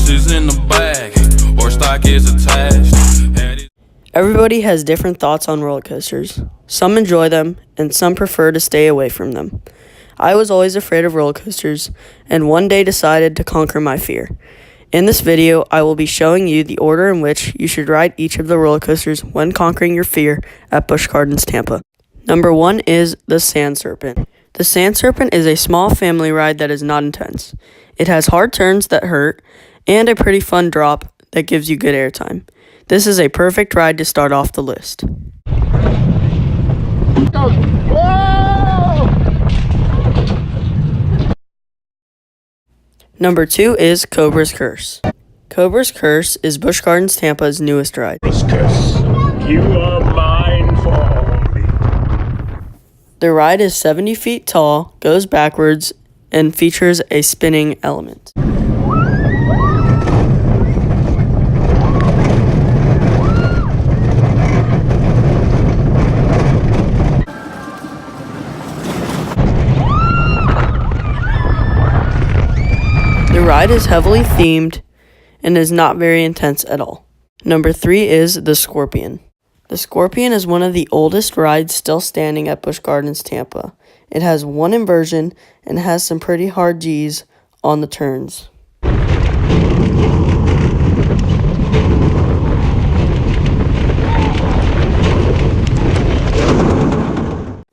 is in the bag, or stock is attached. Everybody has different thoughts on roller coasters. Some enjoy them, and some prefer to stay away from them. I was always afraid of roller coasters, and one day decided to conquer my fear. In this video, I will be showing you the order in which you should ride each of the roller coasters when conquering your fear at Busch Gardens, Tampa. Number 1 is the Sand Serpent. The Sand Serpent is a small family ride that is not intense. It has hard turns that hurt, and a pretty fun drop that gives you good airtime. This is a perfect ride to start off the list. Number 2 is Cobra's Curse. Cobra's Curse is Busch Gardens Tampa's newest ride. Cobra's Curse, you are mine for only. The ride is 70 feet tall, goes backwards, and features a spinning element. The ride is heavily themed and is not very intense at all. Number 3 is the Scorpion. The Scorpion is one of the oldest rides still standing at Busch Gardens, Tampa. It has one inversion and has some pretty hard G's on the turns.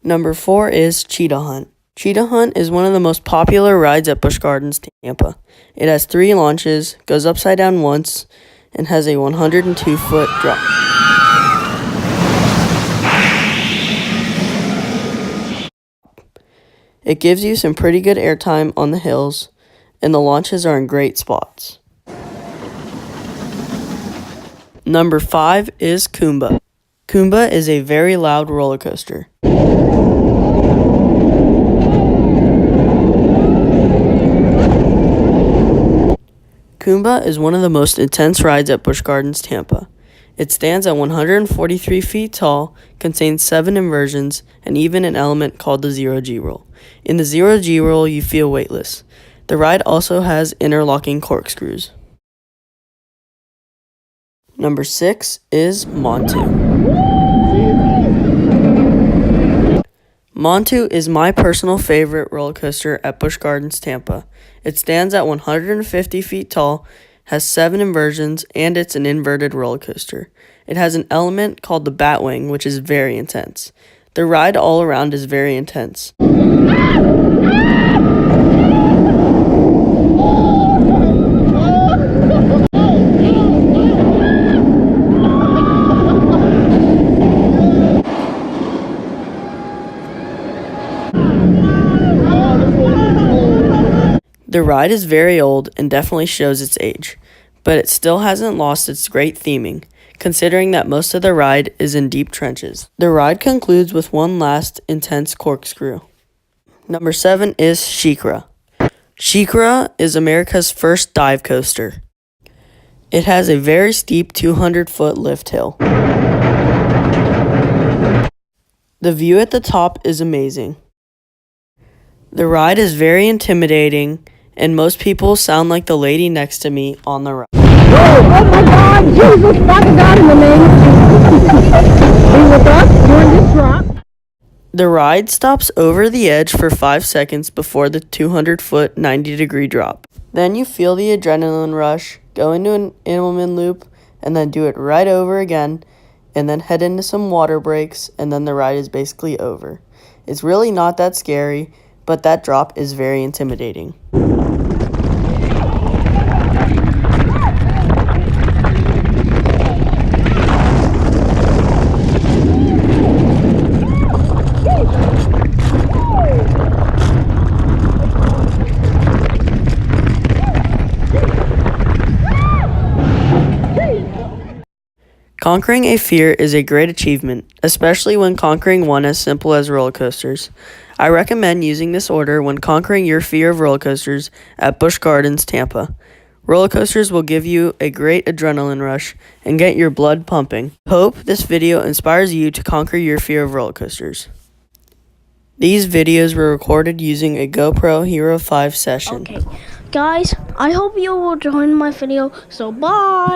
Number 4 is Cheetah Hunt. Cheetah Hunt is one of the most popular rides at Busch Gardens, Tampa. It has 3 launches, goes upside down once, and has a 102-foot drop. It gives you some pretty good airtime on the hills, and the launches are in great spots. Number 5 is Kumba. Kumba is a very loud roller coaster. Kumba is one of the most intense rides at Busch Gardens, Tampa. It stands at 143 feet tall, contains 7 inversions, and even an element called the 0G roll. In the 0G roll, you feel weightless. The ride also has interlocking corkscrews. Number 6 is Montu. Montu is my personal favorite roller coaster at Busch Gardens, Tampa. It stands at 150 feet tall, has 7 inversions, and it's an inverted roller coaster. It has an element called the Batwing, which is very intense. The ride all around is very intense. The ride is very old and definitely shows its age, but it still hasn't lost its great theming, considering that most of the ride is in deep trenches. The ride concludes with one last intense corkscrew. Number 7 is SheiKra. SheiKra is America's first dive coaster. It has a very steep 200-foot lift hill. The view at the top is amazing. The ride is very intimidating, and most people sound like the lady next to me on the ride. Oh my God, Jesus, Father God, in the name of Jesus, be with us during this drop. The ride stops over the edge for 5 seconds before the 200-foot 90-degree drop. Then you feel the adrenaline rush, go into an Immelman loop, and then do it right over again, and then head into some water breaks, and then the ride is basically over. It's really not that scary, but that drop is very intimidating. Conquering a fear is a great achievement, especially when conquering one as simple as roller coasters. I recommend using this order when conquering your fear of roller coasters at Busch Gardens, Tampa. Roller coasters will give you a great adrenaline rush and get your blood pumping. Hope this video inspires you to conquer your fear of roller coasters. These videos were recorded using a GoPro Hero 5 session. Okay, guys, I hope you will join my video. So bye.